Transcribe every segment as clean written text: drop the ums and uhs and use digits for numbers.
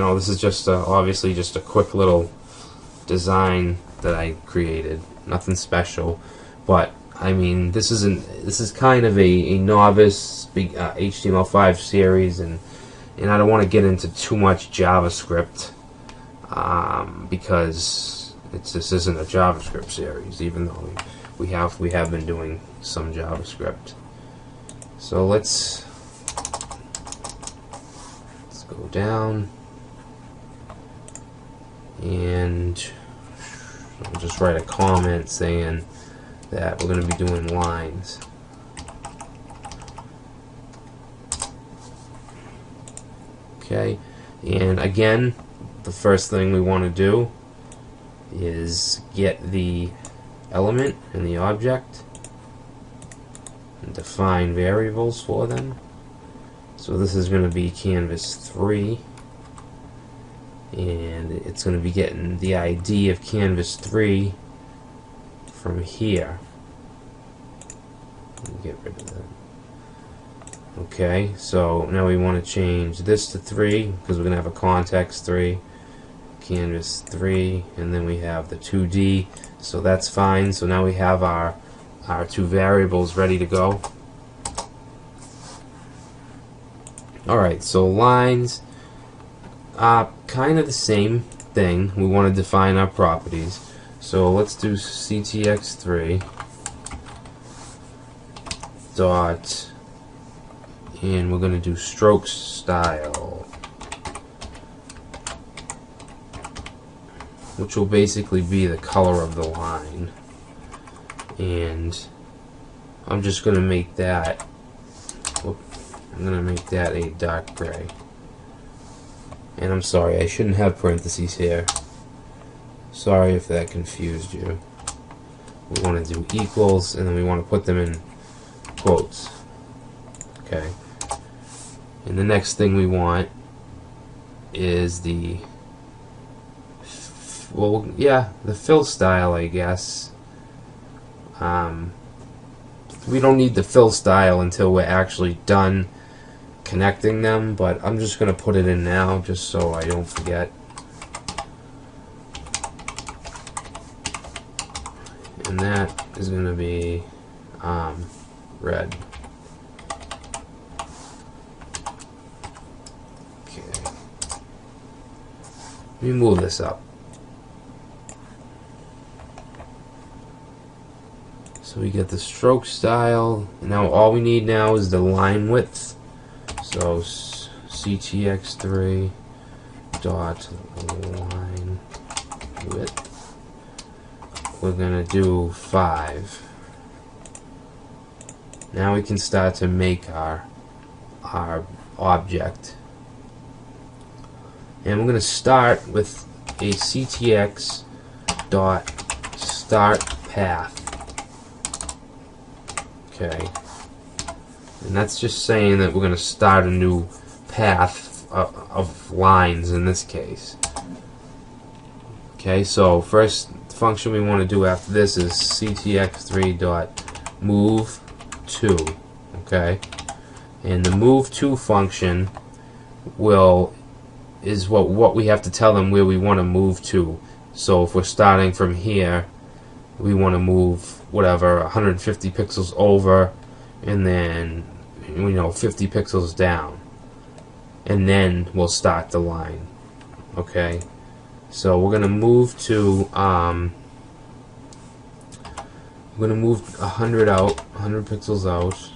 know, this is just obviously just a quick little design that I created, nothing special, but I mean, this is kind of a novice HTML5 series, and I don't want to get into too much JavaScript because this isn't a JavaScript series, even though we have been doing some JavaScript. So let's go down, and I'll just write a comment saying that we're going to be doing lines. Okay, and again, the first thing we want to do is get the element and the object and define variables for them. So this is going to be canvas 3, and it's going to be getting the ID of canvas 3 from here. Get rid of that. Okay, so now we want to change this to 3 because we're going to have a context 3, canvas 3, and then we have the 2D, so that's fine. So now we have our two variables ready to go. Alright, so lines, kind of the same thing. We want to define our properties. So let's do ctx3 dot, and we're going to do stroke style, which will basically be the color of the line, and I'm just going to make that a dark gray. And I'm sorry, I shouldn't have parentheses here. Sorry if that confused you. We want to do equals, and then we want to put them in quotes. Okay. And the next thing we want is the fill style, I guess. We don't need the fill style until we're actually done connecting them, but I'm just going to put it in now just so I don't forget. And that is going to be red. Okay. Let me move this up. So we get the stroke style. Now all we need now is the line width. So ctx3 dot line width. We're gonna do 5. Now we can start to make our object, and we're gonna start with a ctx dot start path. Okay, and that's just saying that we're going to start a new path of lines in this case. Okay, so first function we want to do after this is ctx3 dot move to. Okay, and the move to function is what we have to tell them where we want to move to. So if we're starting from here, we want to move whatever 150 pixels over, and then 50 pixels down, and then we'll start the line. Okay, so we're gonna move to we're gonna move 100 out, 100 pixels out,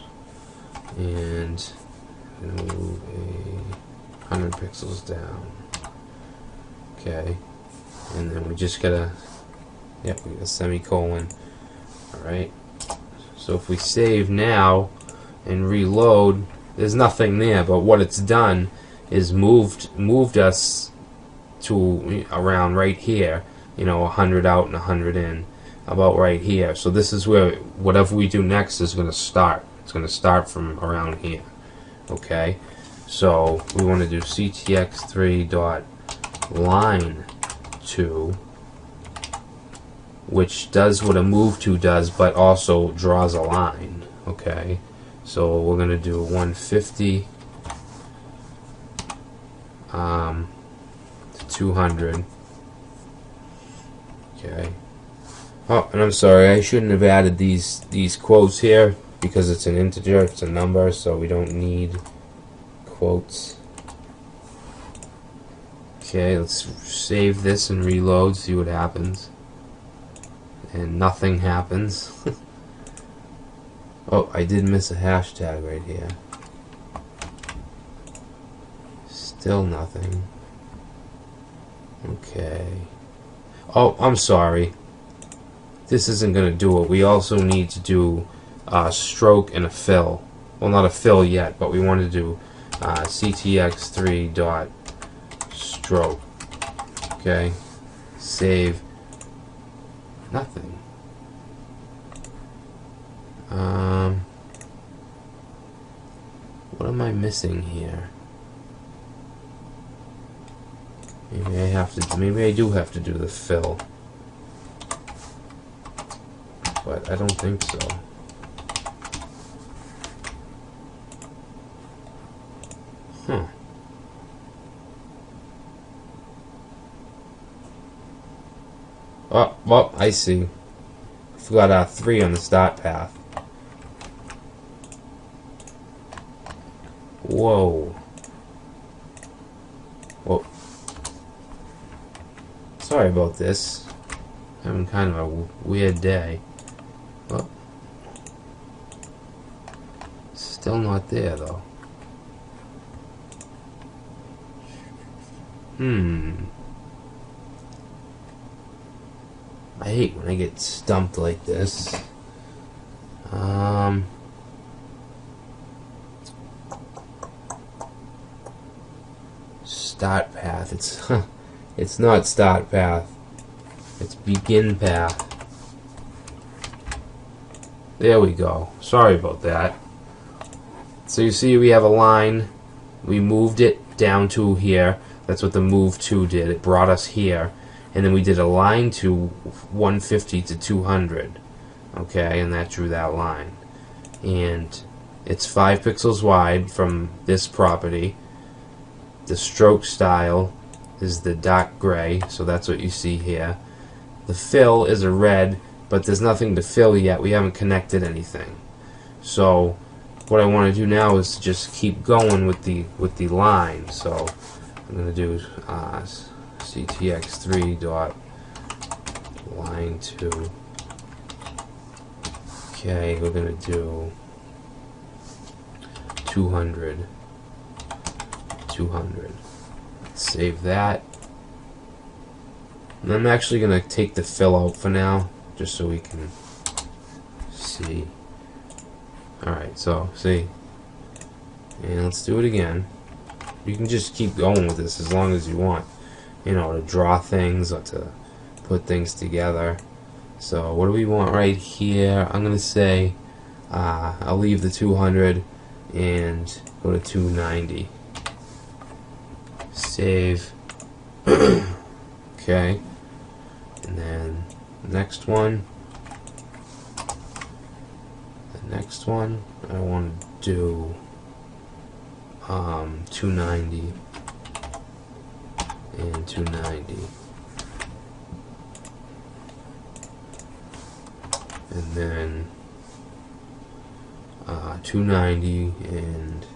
and we're gonna move 100 pixels down. Okay, and then we just gotta we got a semicolon. Alright, so if we save now and reload, there's nothing there, but what it's done is moved us to around right here, 100 out and 100 in, about right here. So this is where whatever we do next is going to start. It's going to start from around here. Okay, so we want to do ctx3 dot line to, which does what a move to does, but also draws a line. Okay, so we're going to do 150 to 200. Okay. Oh, and I'm sorry, I shouldn't have added these quotes here because it's an integer, it's a number, so we don't need quotes. Okay, let's save this and reload, see what happens. And nothing happens. Oh, I did miss a hashtag right here. Still nothing. Okay. Oh, I'm sorry. This isn't going to do it. We also need to do a stroke and a fill. Well, not a fill yet, but we want to do ctx3 dot stroke. Okay. Save. Nothing. What am I missing here? Maybe I have to. Maybe I do have to do the fill, but I don't think so. Huh. Oh, well, I see. Forgot 3 on the start path. Whoa. Whoa. Sorry about this. Having kind of a weird day. Oh. Still not there though. I hate when I get stumped like this. Start path. It's not start path. It's begin path. There we go. Sorry about that. So you see we have a line. We moved it down to here. That's what the move to did. It brought us here. And then we did a line to 150 to 200. Okay, and that drew that line. And it's 5 pixels wide from this property. The stroke style is the dark gray, so that's what you see here. The fill is a red, but there's nothing to fill yet. We haven't connected anything. So what I want to do now is to just keep going with the line. So I'm going to do ctx3 dot line 2. Okay, we're going to do 200. Save that. And I'm actually going to take the fill out for now, just so we can see. Alright, so, see. And let's do it again. You can just keep going with this as long as you want. You know, to draw things or to put things together. So, what do we want right here? I'm going to say, I'll leave the 200 and go to 290. Save. Okay. And then the next one. The next one I want to do 290 and 290. And then 290 and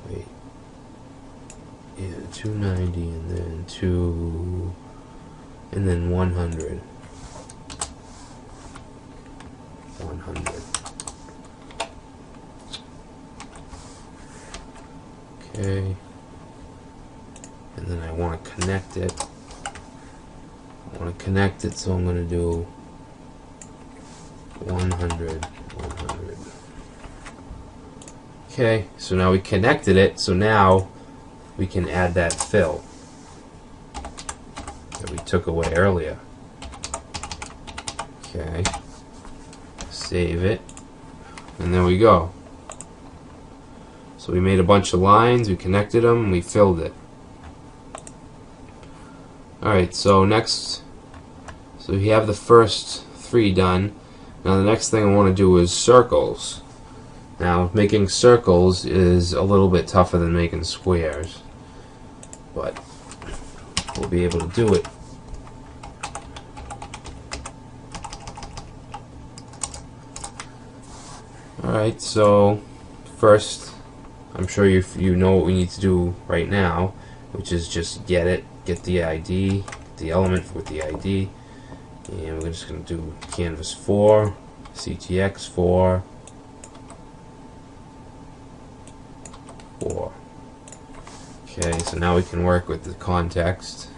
wait. Yeah, 290 and then 2 and then 100. 100. Okay. And then I want to connect it. So I'm going to do 100. Okay, so now we connected it, so now we can add that fill that we took away earlier. Okay, save it, and there we go. So we made a bunch of lines, we connected them, and we filled it. Alright, so next, so we have the first 3 done. Now the next thing I want to do is circles. Now making circles is a little bit tougher than making squares. but we'll be able to do it. Alright, so first, I'm sure you know what we need to do right now, which is just get the ID, the element with the ID, and we're just going to do canvas 4, CTX 4, 4. Okay, so now we can work with the context,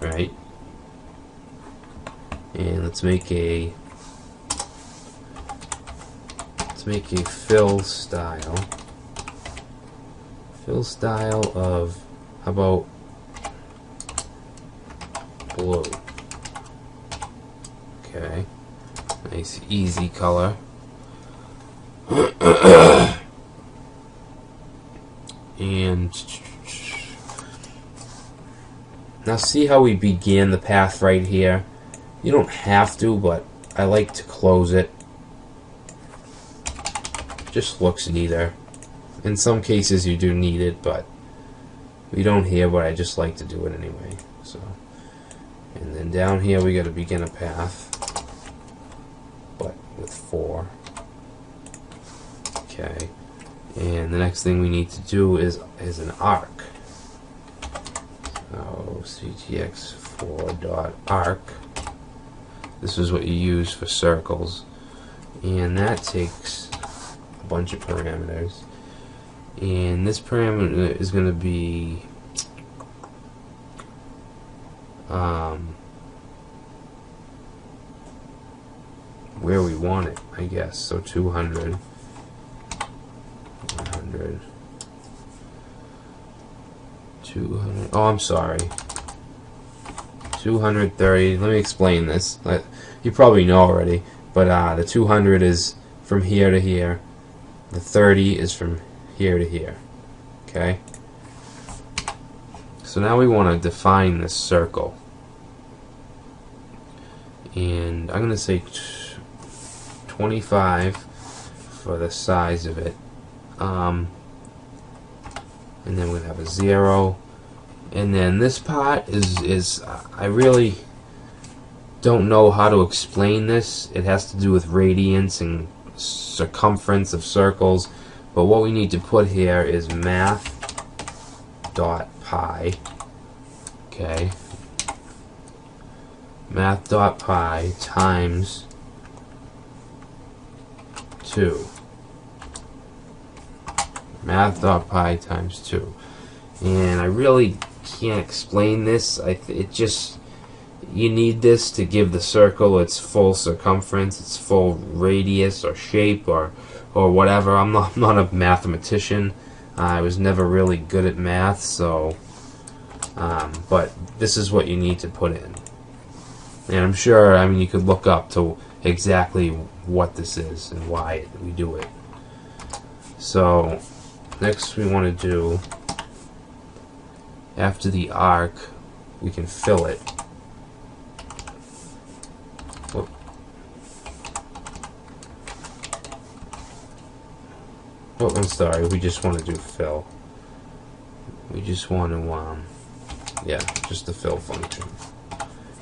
right? And let's make a fill style. Fill style of, how about blue? Okay, nice easy color. And now see how we began the path right here? You don't have to, but I like to close it. Just looks neater. In some cases you do need it, but we don't here, but I just like to do it anyway. So, and then down here we got to begin a path, but with 4. Okay, and the next thing we need to do is an arc. So ctx4.arc. This is what you use for circles, and that takes a bunch of parameters. And this parameter is going to be where we want it, I guess. So 200, 100, 200. Oh, I'm sorry. 230. Let me explain this. You probably know already, but the 200 is from here to here. The 30 is from here to here. Okay? So now we want to define this circle. And I'm going to say 25 for the size of it. And then we're going to have a 0. And then this part is I really don't know how to explain this. It has to do with radians and circumference of circles. But what we need to put here is math.pi. Okay. Math.pi times 2. Math.pi times 2. And I really can't explain this. It just, you need this to give the circle its full circumference, its full radius or shape or whatever. I'm not a mathematician. I was never really good at math, so but this is what you need to put in. And I'm sure, I mean, you could look up to exactly what this is and why we do it. So next we want to do, after the arc, we can fill it. Oh, I'm sorry, we just want to do fill. We just want to, yeah, just the fill function.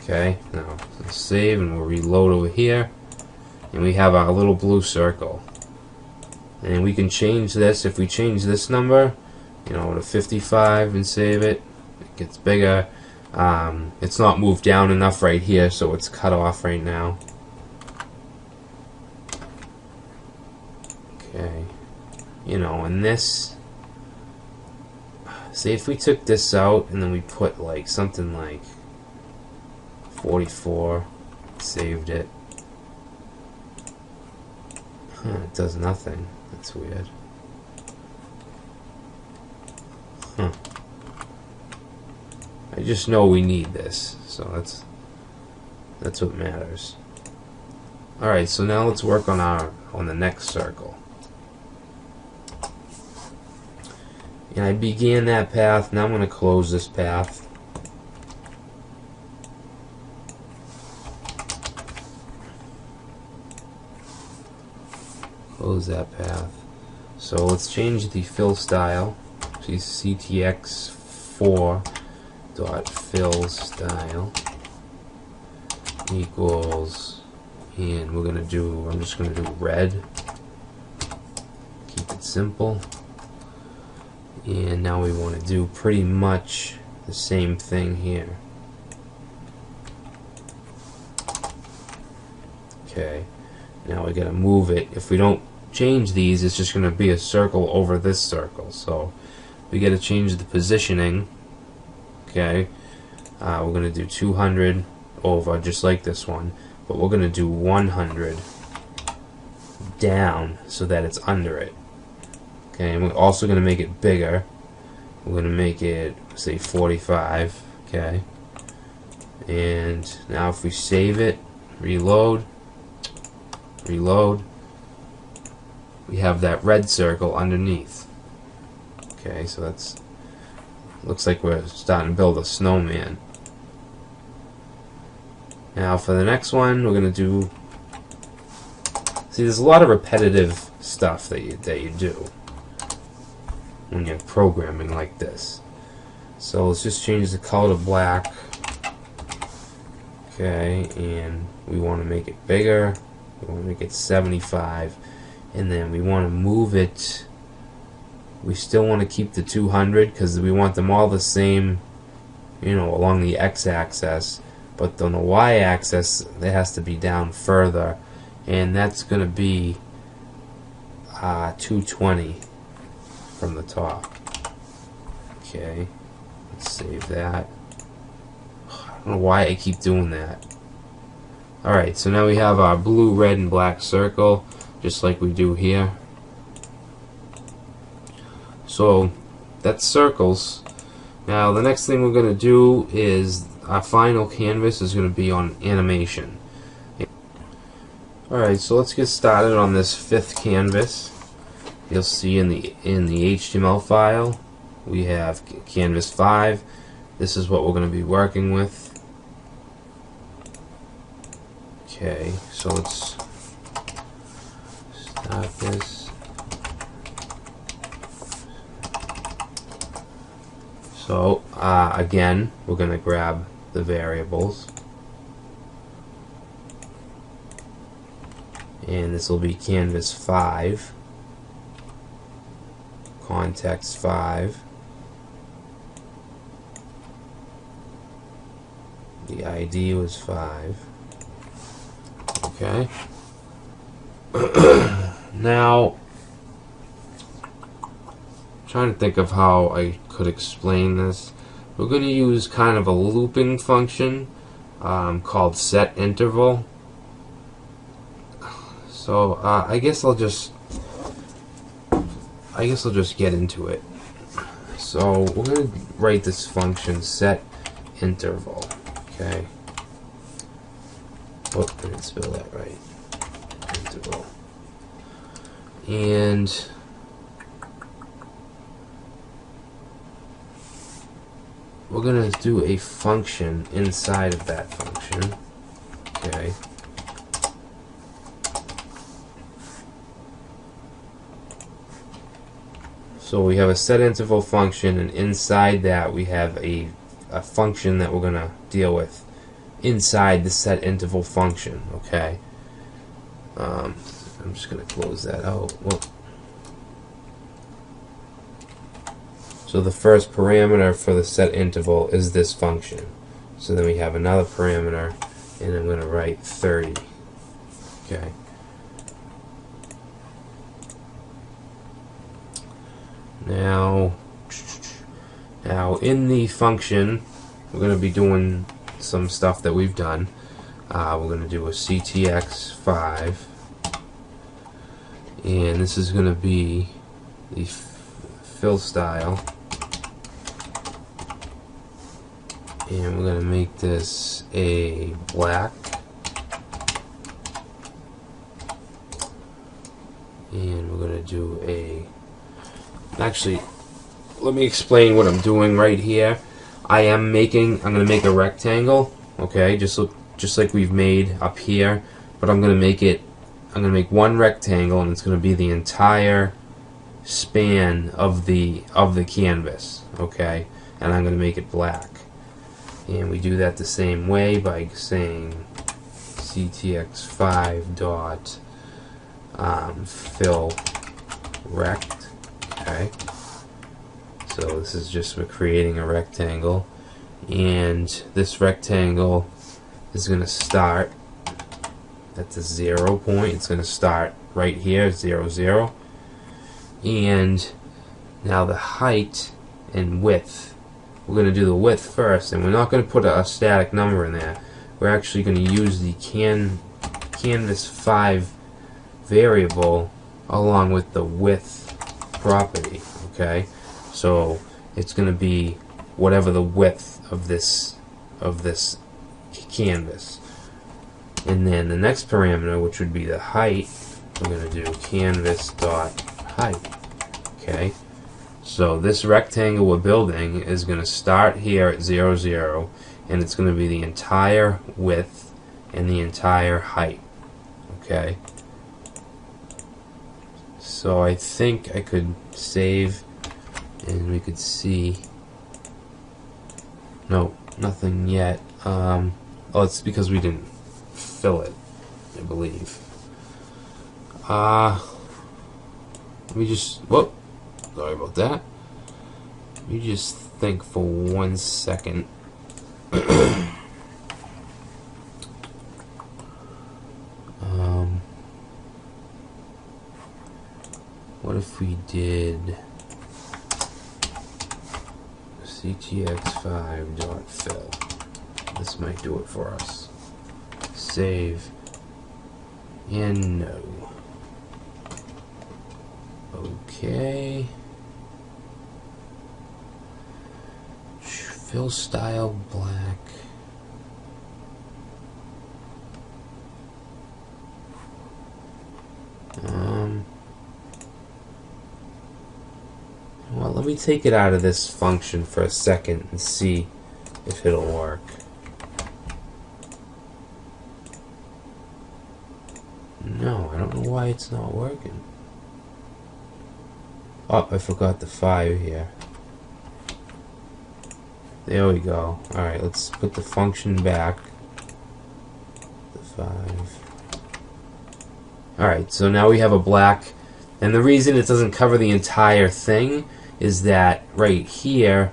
Okay, now let's save and we'll reload over here. And we have our little blue circle. And we can change this. If we change this number, you know, to 55 and save it, it gets bigger. It's not moved down enough right here, so it's cut off right now. Okay. You know, and this, say if we took this out and then we put like something like 44, saved it. Huh, it does nothing. That's weird. Huh. I just know we need this, so that's what matters. Alright, so now let's work on the next circle. And I began that path, now I'm going to close this path. Close that path. So let's change the fill style to CTX 4 dot fill style equals, and I'm just gonna do red. Keep it simple. And now we want to do pretty much the same thing here. Okay, now we gotta move it. If we don't change these, it's just gonna be a circle over this circle. So we gotta change the positioning. Okay, we're gonna do 200 over, just like this one, but we're gonna do 100 down so that it's under it. Okay, and we're also gonna make it bigger. We're gonna make it, say, 45. Okay, and now if we save it, reload, we have that red circle underneath. Okay, so that's, looks like we're starting to build a snowman. Now for the next one, we're gonna do, see, there's a lot of repetitive stuff that you do when you're programming like this. So let's just change the color to black. Okay, and we want to make it bigger. We want to make it 75, and then we want to move it. We still want to keep the 200 because we want them all the same, you know, along the x-axis, but on the y-axis it has to be down further, and that's going to be 220 from the top. Okay, let's save that. I don't know why I keep doing that. Alright, so now we have our blue, red, and black circle, just like we do here. So that's circles. Now the next thing we're going to do is our final canvas is going to be on animation. Alright, so let's get started on this 5th canvas. You'll see in the HTML file we have canvas 5. This is what we're going to be working with. Okay, so let's start this. So again, we're going to grab the variables, and this will be canvas 5, context 5, the ID was 5. Okay. Now, I'm trying to think of how I could explain this. We're going to use kind of a looping function called set interval. So I guess I'll just get into it. So we're going to write this function set interval. Okay. Oh, I didn't spell that right. Interval. And we're going to do a function inside of that function. Okay. So we have a set interval function, and inside that we have a function that we're going to deal with inside the set interval function. Okay. I'm just going to close that out. Whoa. So the first parameter for the set interval is this function. So then we have another parameter, and I'm going to write 30. Okay. Now in the function, we're going to be doing some stuff that we've done. We're going to do a CTX5, and this is going to be the fill style, and we're going to make this a black, and we're going to do a, actually, let me explain what I'm doing right here. I'm going to make a rectangle, okay, just like we've made up here, but I'm going to make one rectangle, and it's going to be the entire span of the canvas, okay, and I'm going to make it black. And we do that the same way by saying ctx5 dot fill rect. Okay, so this is just, we're creating a rectangle, and this rectangle is going to start at the 0 point. It's going to start right here, 0, 0. And now the height and width, we're going to do the width first, and we're not going to put a static number in there. We're actually going to use the canvas 5 variable along with the width property. Okay, so it's going to be whatever the width of this canvas. And then the next parameter, which would be the height, we're going to do canvas dot height. Okay, so this rectangle we're building is going to start here at 0, 0, and it's going to be the entire width and the entire height. Okay, so I think I could save, and we could see. No, nothing yet. Oh, it's because we didn't fill it, I believe. Let me just, whoop, sorry about that. Let me just think for 1 second. What if we did ctx5.fill? This might do it for us. Save and no. Okay. Fill style black. Well, let me take it out of this function for a second and see if it'll work. No, I don't know why it's not working. Oh, I forgot the 5 here. There we go. Alright, let's put the function back. The 5. Alright, so now we have a black, and the reason it doesn't cover the entire thing is that right here,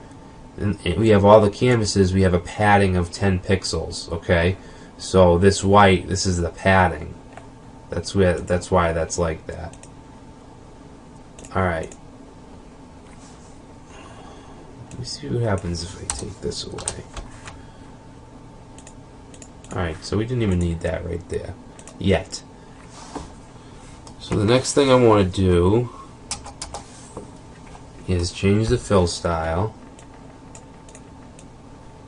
and we have all the canvases, we have a padding of 10 pixels, okay? So this white, this is the padding. That's why that's like that. Alright. Let me see what happens if I take this away. Alright, so we didn't even need that right there. Yet. So the next thing I want to do is change the fill style,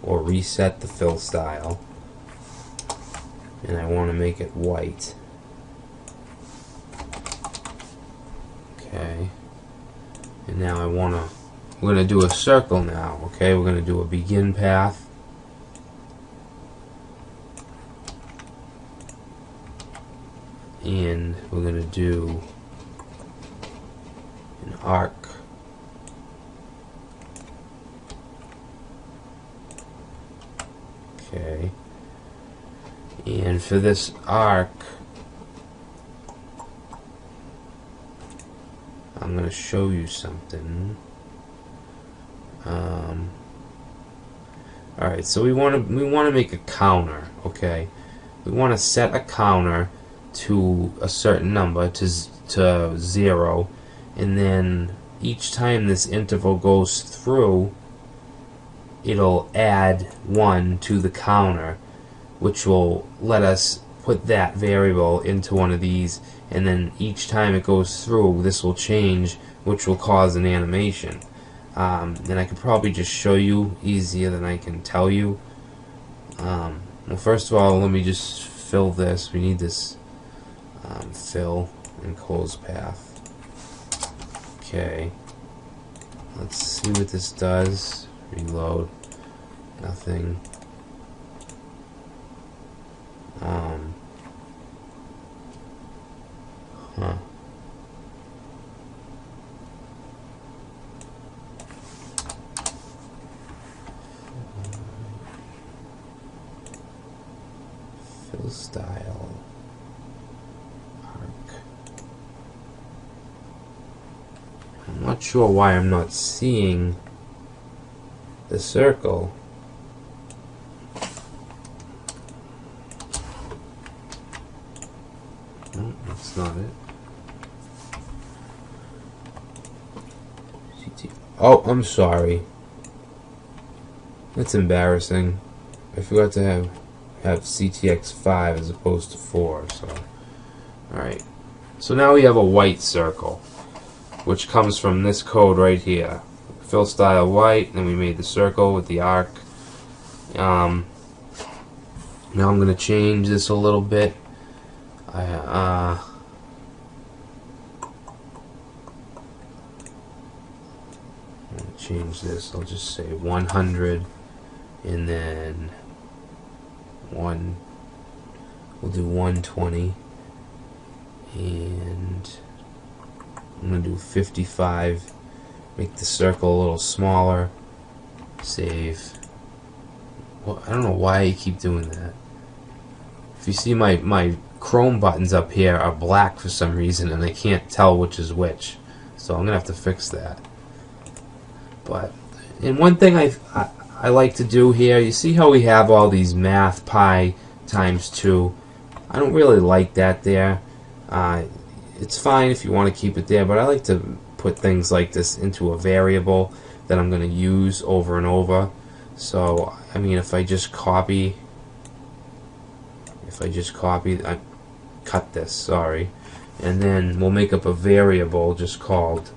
or reset the fill style, and I want to make it white. Okay, and now we're going to do a circle now. Okay, we're going to do a begin path, and we're going to do an arc. Okay, and for this arc, I'm going to show you something. Alright, so we want to make a counter. Okay, we want to set a counter to a certain number, to 0, and then each time this interval goes through, it'll add 1 to the counter, which will let us put that variable into one of these, and then each time it goes through, this will change, which will cause an animation. And I could probably just show you easier than I can tell you. Well, first of all, let me just fill this. We need this fill and close path. Okay, let's see what this does. Reload. Nothing. Huh. fill style arc. I'm not sure why I'm not seeing the circle. No, that's not it. Oh, I'm sorry. That's embarrassing. I forgot to have CTX5 as opposed to 4. So, all right. So now we have a white circle, which comes from this code right here. Fill style white. Then we made the circle with the arc. Now I'm going to change this a little bit. Change this. I'll just say 100, and then we'll do 120, and I'm gonna do 55. Make the circle a little smaller. Save. Well, I don't know why I keep doing that. If you see my Chrome buttons up here are black for some reason, and I can't tell which is which. So I'm gonna have to fix that. But, and one thing I like to do here, you see how we have all these math pi times 2? I don't really like that there. It's fine if you want to keep it there, but I like to put things like this into a variable that I'm going to use over and over. So, I mean, if I just copy, I cut this, sorry, and then we'll make up a variable just called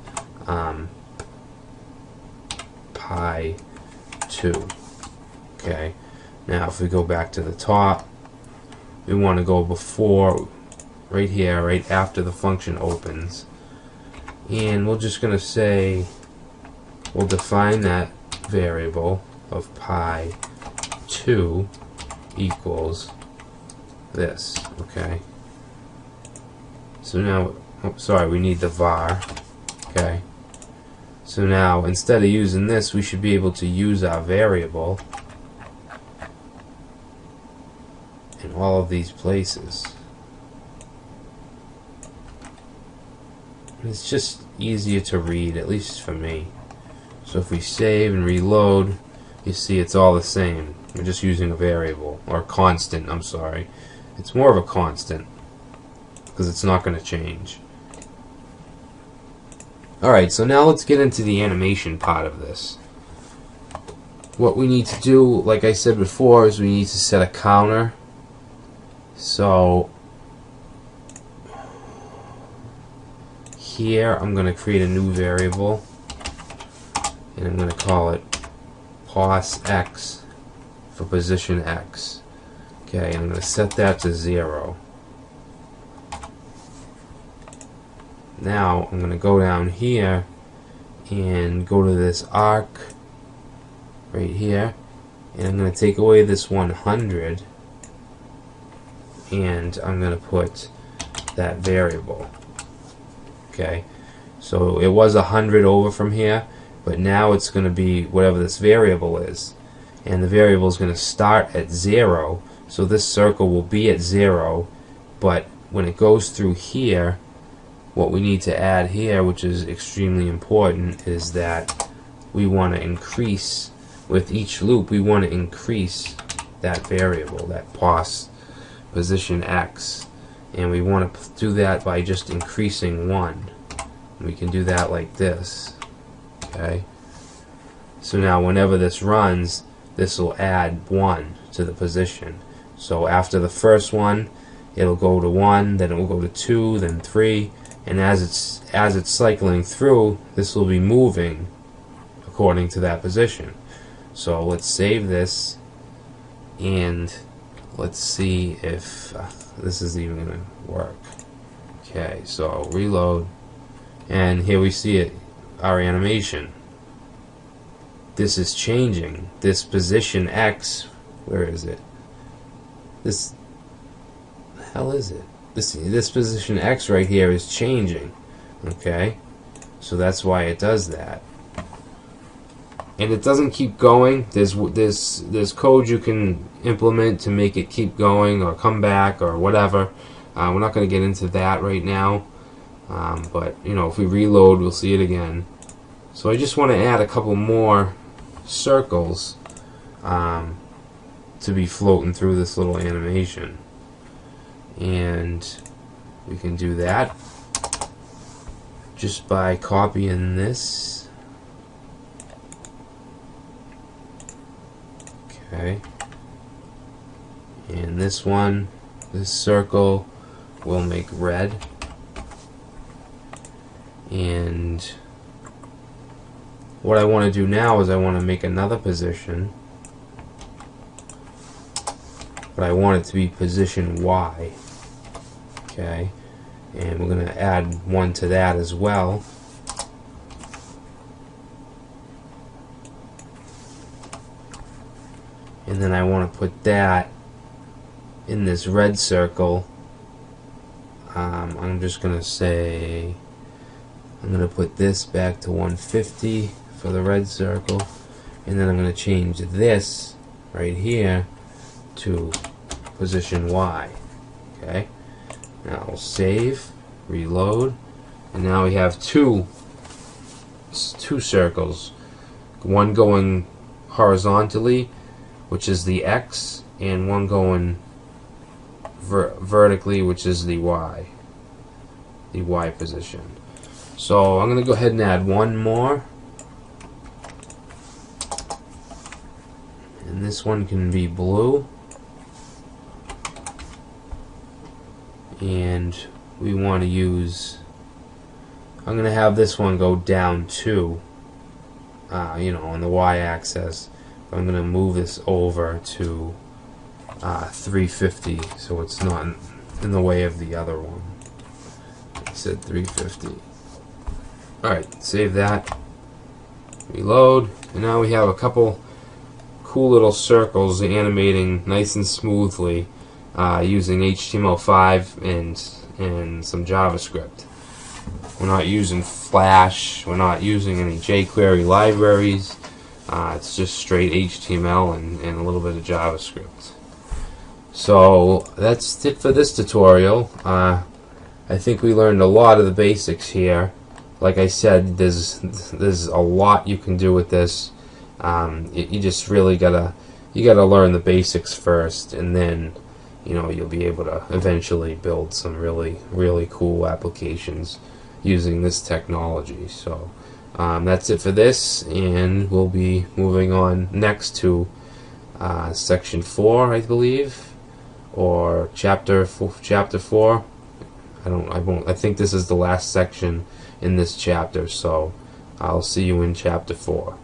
pi 2. Okay, now if we go back to the top, we want to go before, right here, right after the function opens, and we're just going to say, we'll define that variable of pi 2 equals this. Okay, so now, oh, sorry, we need the var. Okay, so now instead of using this, we should be able to use our variable in all of these places. It's just easier to read, at least for me. So if we save and reload, you see it's all the same. We're just using a variable, or a constant, I'm sorry. It's more of a constant, because it's not going to change. Alright, so now let's get into the animation part of this. What we need to do, like I said before, is we need to set a counter. So here I'm going to create a new variable, and I'm going to call it pos x for position x. Okay, I'm going to set that to 0. Now I'm going to go down here and go to this arc right here, and I'm going to take away this 100, and I'm going to put that variable. Okay, so it was 100 over from here, but now it's going to be whatever this variable is, and the variable is going to start at 0, so this circle will be at 0, but when it goes through here, what we need to add here, which is extremely important, is that we want to increase, with each loop, we want to increase that variable, that pos position x, and we want to do that by just increasing 1. We can do that like this. Okay, so now whenever this runs, this will add 1 to the position. So after the first one, it'll go to 1, then it will go to 2, then 3, and as it's cycling through, this will be moving according to that position. So let's save this, and let's see if this is even going to work. Okay, so reload, and here we see it, our animation. This is changing. This position X, where is it? This, the hell is it? This position X right here is changing. Okay, so that's why it does that. and it doesn't keep going. There's code you can implement to make it keep going or come back or whatever. We're not going to get into that right now, but you know, if we reload, we'll see it again. So I just want to add a couple more circles to be floating through this little animation, and we can do that just by copying this. Okay, and this one, this circle, will make red, and what I want to do now is I want to make another position, but I want it to be position Y. Okay, and we're going to add one to that as well. And then I want to put that in this red circle. I'm just going to say I'm going to put this back to 150 for the red circle, and then I'm going to change this right here to position Y. Okay, now we'll save, reload, and now we have two circles, one going horizontally, which is the X, and one going vertically, which is the Y position. So I'm going to go ahead and add one more, and this one can be blue, and we want to use, I'm going to have this one go down to you know, on the Y-axis. I'm going to move this over to 350 so it's not in the way of the other one. I said 350. Alright, save that, reload, and now we have a couple cool little circles animating nice and smoothly using HTML5 and some JavaScript. We're not using Flash, we're not using any jQuery libraries. It's just straight HTML and a little bit of JavaScript. So that's it for this tutorial. I think we learned a lot of the basics here. Like I said, there's a lot you can do with this. You just really gotta learn the basics first, and then you know you'll be able to eventually build some really cool applications using this technology. So that's it for this, and we'll be moving on next to section 4, I believe, or chapter 4. I think this is the last section in this chapter, so I'll see you in chapter 4.